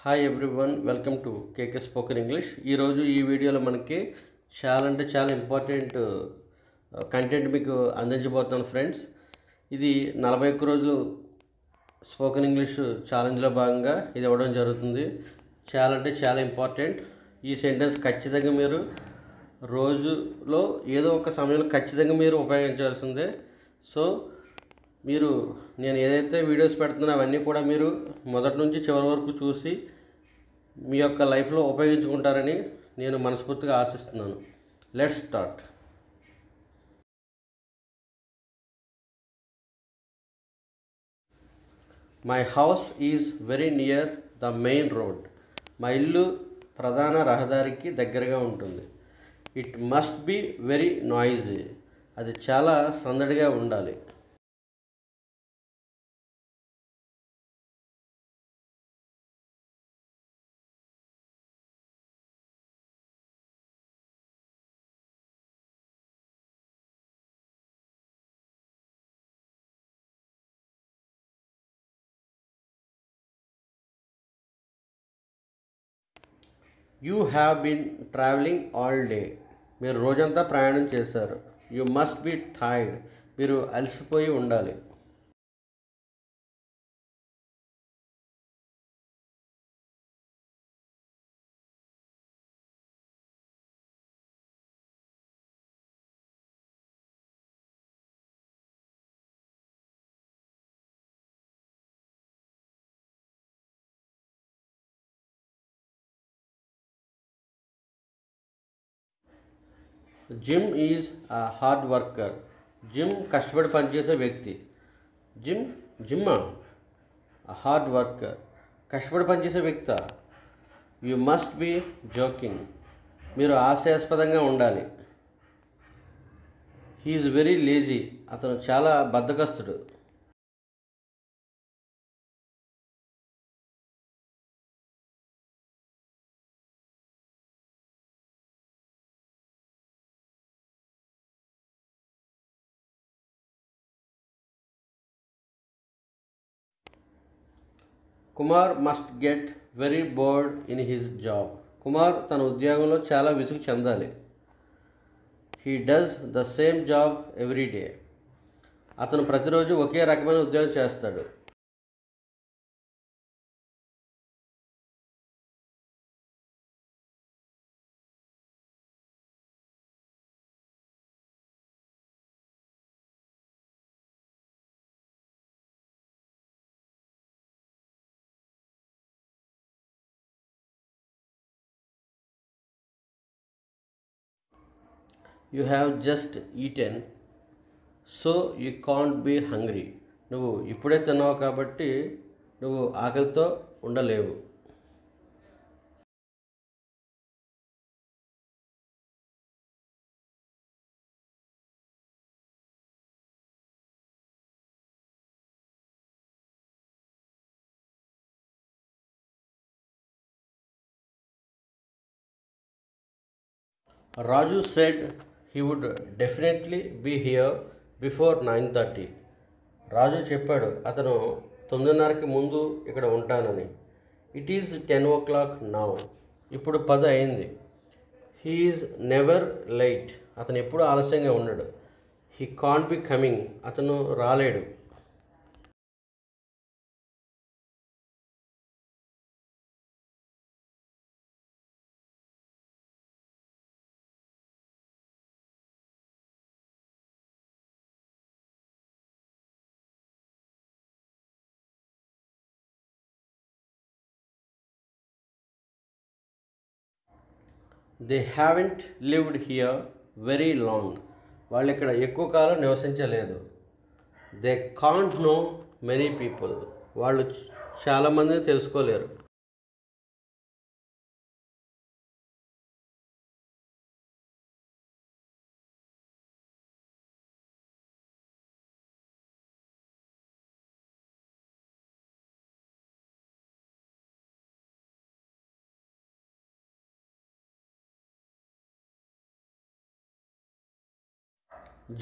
Hi everyone, welcome to KK spoken English. ఈరోజు ఈ వీడియోలో మనకి చాలా ఇంపార్టెంట్ కంటెంట్ మీకు అందించబోతున్నాను ఫ్రెండ్స్. ఇది 41 రోజులు స్పోకెన్ ఇంగ్లీష్ ఛాలెంజ్లో భాగంగా ఇది ఇవ్వడం జరుగుతుంది. చాలా ఇంపార్టెంట్. ఈ సెంటెన్స్ ఖచ్చితంగా మీరు రోజులో ఏదో ఒక సమయంలో ఖచ్చితంగా మీరు ఉపయోగించాల్సిందే. సో మీరు నేను ఏదైతే వీడియోస్ పెడుతున్నానో అవన్నీ కూడా మీరు మొదటి నుంచి చివరి వరకు చూసి మీ యొక్క లైఫ్లో ఉపయోగించుకుంటారని నేను మనస్ఫూర్తిగా ఆశిస్తున్నాను. Let's start. My house is very near the main road. మా ఇల్లు ప్రధాన రహదారికి దగ్గరగా ఉంటుంది. It must be very noisy. అది చాలా సందడిగా ఉండాలి. You have been travelling all day. మీరు రోజంతా ప్రయాణం చేశారు. You must be tired. మీరు అలసిపోయి ఉండాలి. Jim is a hard worker. Jim కష్టపడి పనిచేసే వ్యక్తి. జిమ్మా హార్డ్ వర్కర్, కష్టపడి పనిచేసే వ్యక్తి. You must be joking. మీరు హాస్యాస్పదంగా ఉండాలి. He's very lazy. అతను చాలా బద్ధకస్తుడు. Kumar must get very bored in his job. Kumar తన ఉద్యోగంలో చాలా విసుగు చెందాలి. He does the same job every day. అతను ప్రతిరోజు ఒకే రకమైన ఉద్యోగం చేస్తాడు. You have just eaten so you can't be hungry. నువ్వు ఇప్పుడే తిన్నావు కాబట్టి నువ్వు ఆకలితో ఉండలేవు. Raju said he would definitely be here before 9:30. Raju చెప్పాడు అతను 9:30కి ముందు ఇక్కడ ఉంటానని. It is 10 o'clock now. ఇప్పుడు 10 అయింది. He is never late. అతను ఎప్పుడు ఆలస్యంగా ఉన్నాడు. He can't be coming. అతను రాలేడు. They haven't lived here very long. వాళ్ళు ఇక్కడ ఎక్కువ కాలం నివసించలేదు. They can't know many people. వాళ్ళు చాలామందిని తెలుసుకోలేరు.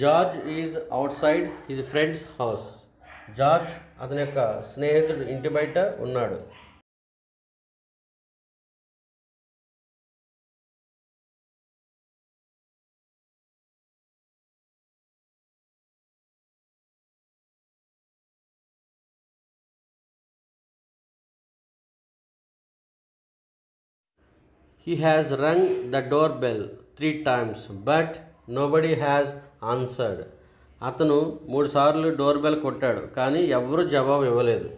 George is outside his friend's house. George అతని యొక్క స్నేహితుడు ఇంటి బయట ఉన్నాడు. He has rung the doorbell 3 times, but nobody has answered. అతను 3 సార్లు డోర్ బెల్ కొట్టాడు కానీ ఎవ్వరూ జవాబు ఇవ్వలేదు.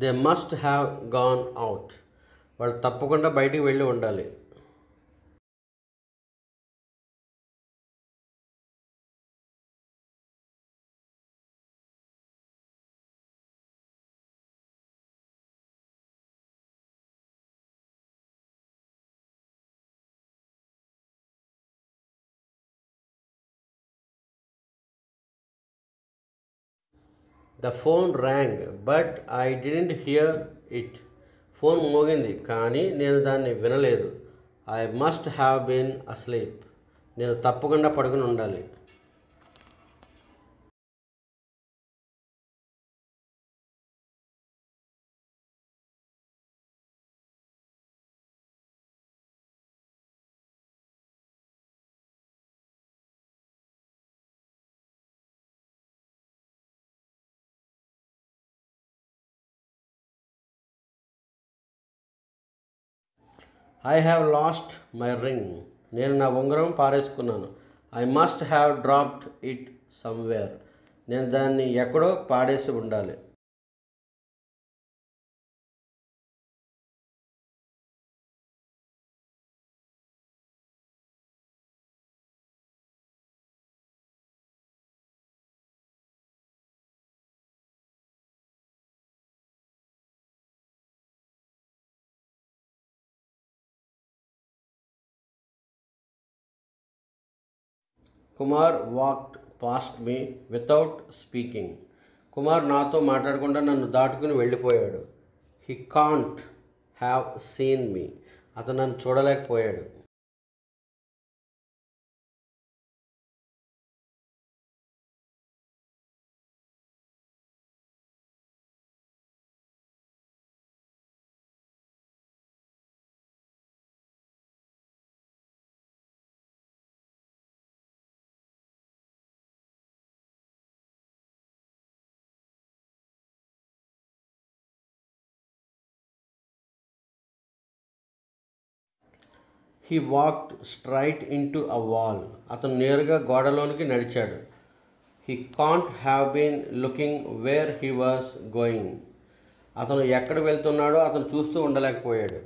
They must have gone out. వాళ్ళు తప్పకుండా బయటికి వెళ్ళి ఉండాలి. The phone rang but I didn't hear it. Phone మోగింది కానీ నేను దాన్ని వినలేదు. I must have been asleep. నేను తప్పకుండా పడుకుని ఉండాలి. I have lost my ring. నేను నా ఉంగరం పారేసుకున్నాను. I must have dropped it somewhere. నేను దాన్ని ఎక్కడో పాడేసి ఉండాలి. Kumar walked past me without speaking. Kumar నాతో మాట్లాడకుండా నన్ను దాటుకుని వెళ్ళిపోయాడు. He can't have seen me. అతను నన్ను చూడలేకపోయాడు. He walked straight into a wall. అతను నేరుగా గోడలోనికి నడిచాడు. He can't have been looking where he was going. అతను ఎక్కడ వెళ్తున్నాడో అతను చూస్తూ ఉండలేకపోయాడు.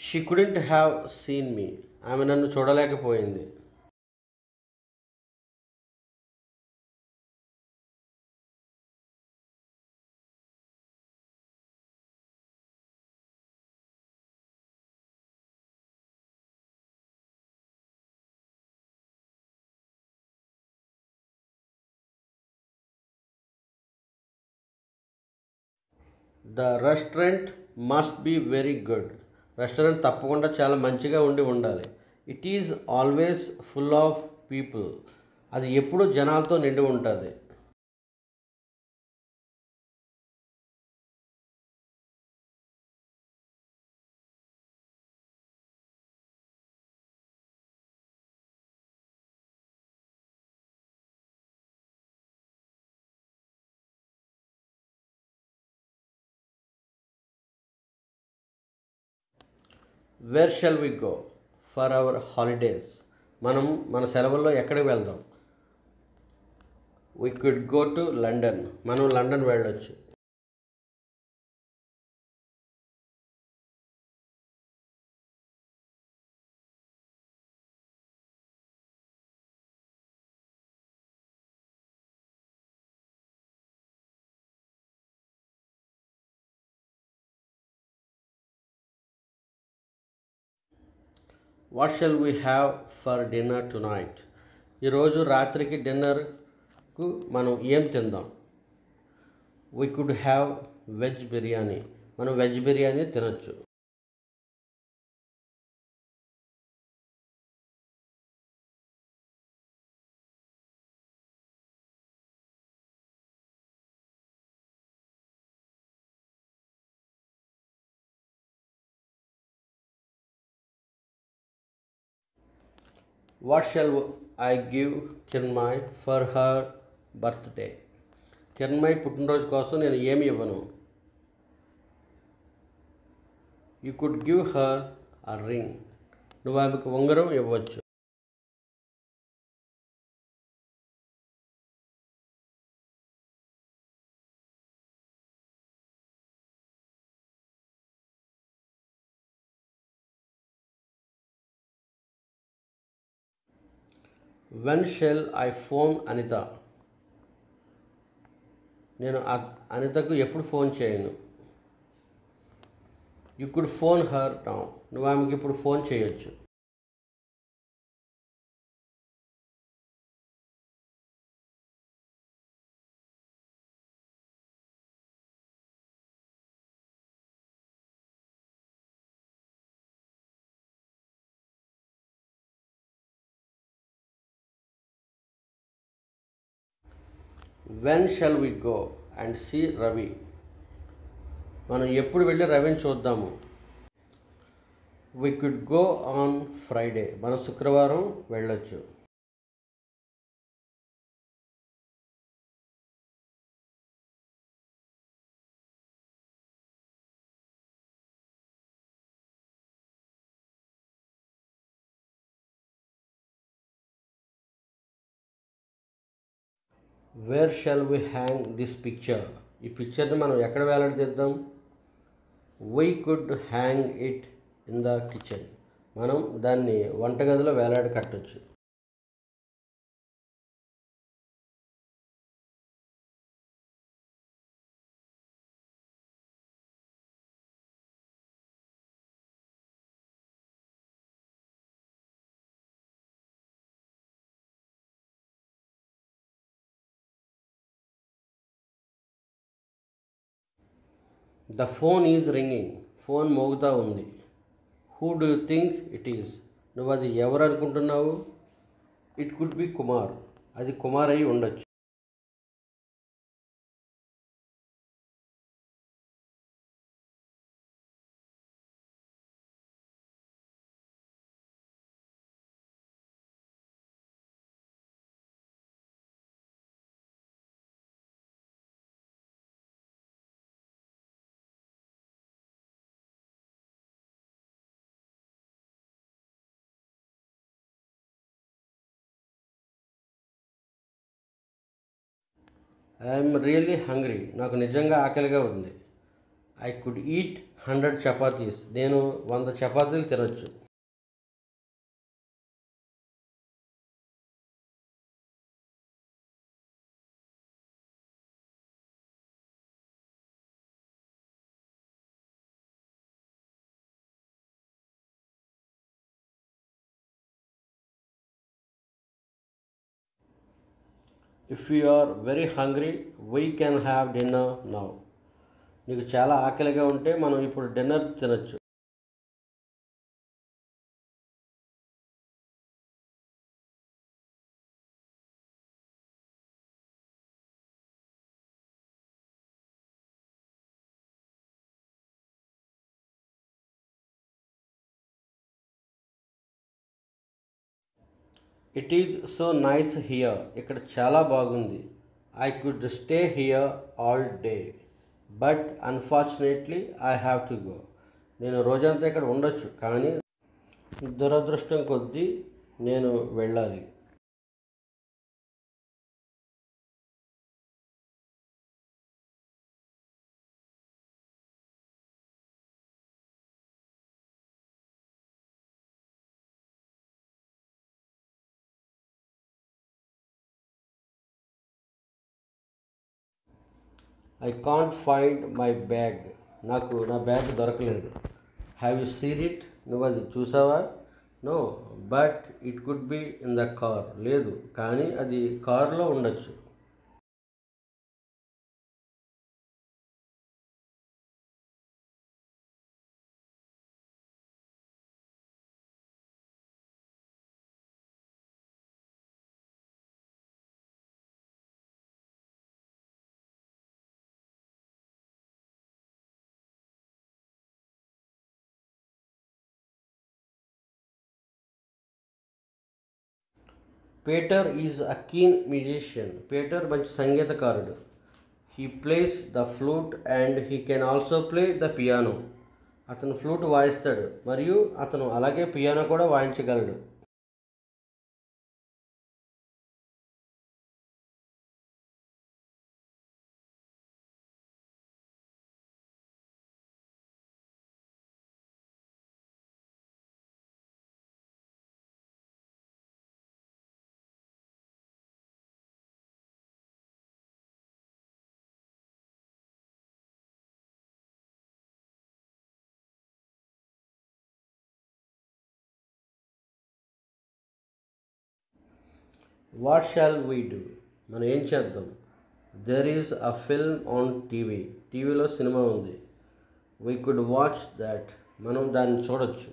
She couldn't have seen me. ఆమె నన్ను చూడలేకపోయింది. The restaurant must be very good. Restaurant తప్పకుండా చాలా మంచిగా ఉండాలి. It is always full of people. అది ఎప్పుడూ జనాలతో నిండి ఉంటుంది. Where shall we go for our holidays. మనం మన సెలవుల్లో ఎక్కడికి వెళ్దాం? We could go to London. మనం లండన్ వెళ్ళొచ్చు. What shall we have for dinner tonight? ఈరోజు రాత్రికి డిన్నర్కు మనం ఏం తిందాం? We could have veg biryani. మనం వెజ్ బిర్యానీ తినొచ్చు. What shall I give Kiranmayi for her birthday? Kiranmayi పుట్టినరోజు కోసం నేను ఏమి ఇవ్వను? You could give her a ring. నువ్వు ఆమెకు ఉంగరం ఇవ్వచ్చు. When shall I phone Anita? నేను అనితకు ఎప్పుడు ఫోన్ చేయను? You could phone her now. నువ్వు ఆమెకి ఇప్పుడు ఫోన్ చేయొచ్చు. When shall we go and see Ravi? మనం ఎప్పుడు వెళ్ళి రవిని చూద్దాము? We could go on Friday. మనం శుక్రవారం వెళ్ళొచ్చు. Where shall we hang this picture? ఈ పిక్చర్ని మనం ఎక్కడ వేలాడదీద్దాం? We could hang it in the kitchen. మనం దాన్ని వంటగదిలో వేలాడి కట్టొచ్చు. The phone is ringing. Phone మోగుతూ ఉంది. Who do you think it is? నువ్వు అది ఎవరు అనుకుంటున్నావు? It could B Kumar. అది కుమార్ అయి ఉండొచ్చు. I'm really hungry. నాకు నిజంగా ఆకలిగా ఉంది. I could eat 100 chapatis. నేను 100 చపాతీలు తినొచ్చు. If you are very hungry we can have dinner now. నీకు చాలా ఆకలిగా ఉంటే మనం ఇప్పుడు డిన్నర్ తినొచ్చు. It is so nice here. ఇక్కడ చాలా బాగుంది. I could stay here all day but unfortunately I have to go. నేను రోజంతా ఇక్కడ ఉండొచ్చు కానీ దురదృష్టం కొద్దీ నేను వెళ్ళాలి. I can't find my bag. నాకు నా బ్యాగ్ దొరకలేదు. Have you seen it? నువ్వు అది చూసావా? No, but it could be in the car. లేదు, కానీ అది కారులో ఉండొచ్చు. Peter is a keen musician. Peter మంచి సంగీతకారుడు. He plays the flute and he can also play the piano. అతను ఫ్లూట్ వాయిస్తాడు మరియు అతను అలాగే పియానో కూడా వాయించగలడు. What shall we do? మనం ఏం చేద్దాం? There is a film on TV. టీవీలో సినిమా ఉంది. We could watch that. మనం దాన్ని చూడొచ్చు.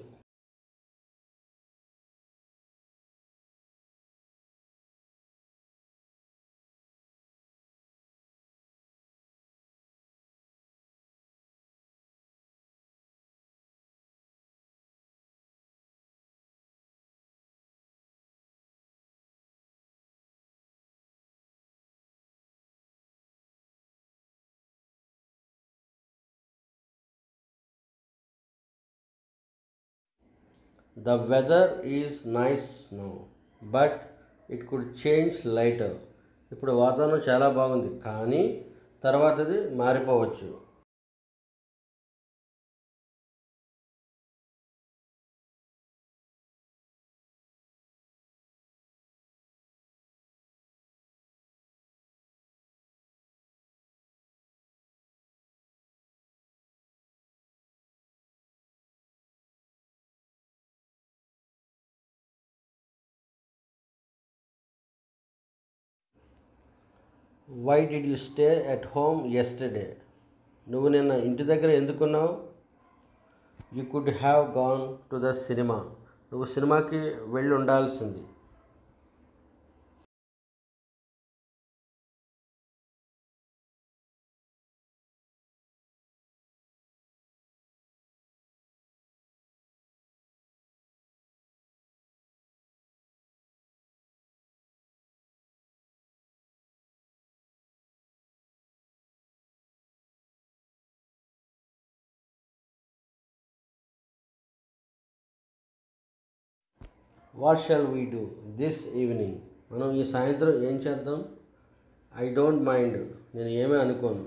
The weather is nice now, but it could change later. ఇప్పుడు వాతావరణం చాలా బాగుంది, కానీ తర్వాత అది మారిపోవచ్చు. Why did you stay at home yesterday? నువ్వు నిన్న ఇంటి దగ్గర ఎందుకున్నావు? You could have gone to the cinema. నువ్వు సినిమాకి వెళ్ళి ఉండాల్సింది. What shall we do this evening? మనం ఈ సాయంత్రం ఏం చేద్దాం? I don't mind. నేను ఏమీ అనుకోను.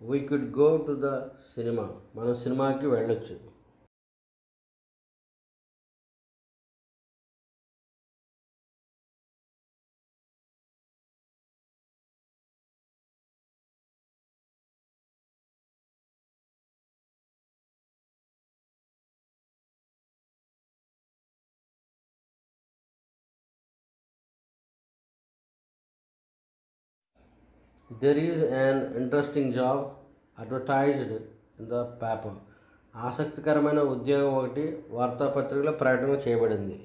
We could go to the cinema. మనం సినిమాకి వెళ్ళొచ్చు. There is an interesting job advertised in the paper. ఆసక్తికరమైన ఉద్యోగం ఒకటి వార్తాపత్రికలో ప్రకటన చేయబడింది.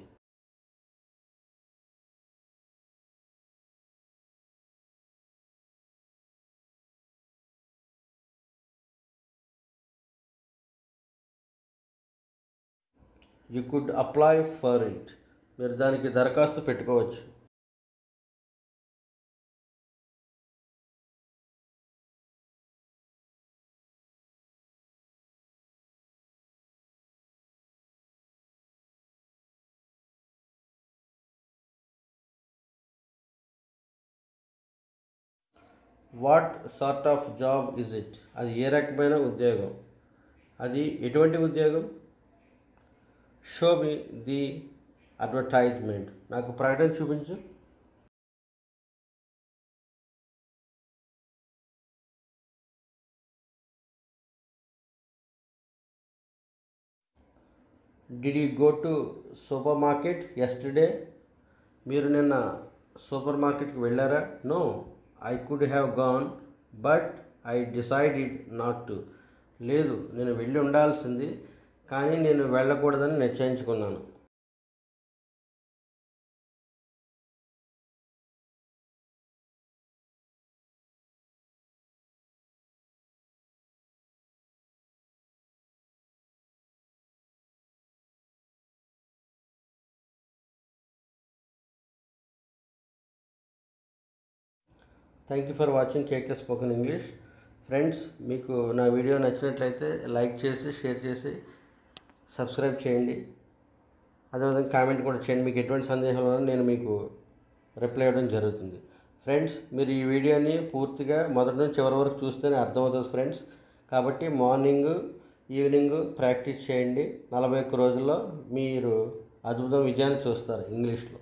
You could apply for it. మీరు దానికి దరఖాస్తు పెట్టుకోవచ్చు. What sort of job is it? అది ఏ రకమైన ఉద్యోగం? అది ఎటువంటి ఉద్యోగం? Show me the advertisement. నాకు ప్రకటన చూపించు. Did you go to supermarket yesterday? మీరు నిన్న సూపర్ మార్కెట్కి వెళ్ళారా? No, I could have gone but I decided not to. లేదు, నేను వెళ్ళి ఉండాల్సింది కానీ నేను వెళ్ళకూడదని నిశ్చయించుకున్నాను. Thank you for watching KK spoken English. Friends, మీకు నా వీడియో నచ్చినట్లయితే లైక్ చేసి, షేర్ చేసి, సబ్స్క్రైబ్ చేయండి. అదేవిధంగా కామెంట్ కూడా చేయండి. మీకు ఎటువంటి సందేహాలు ఉన్నా నేను మీకు రిప్లై ఇవ్వడం జరుగుతుంది. ఫ్రెండ్స్, మీరు ఈ వీడియోని పూర్తిగా మొదటి నుంచి చివరి వరకు చూస్తేనే అర్థమవుతుంది ఫ్రెండ్స్. కాబట్టి మార్నింగ్, ఈవినింగ్ ప్రాక్టీస్ చేయండి. 41 రోజుల్లో మీరు అద్భుతం విజయాన్ని చూస్తారు ఇంగ్లీష్లో.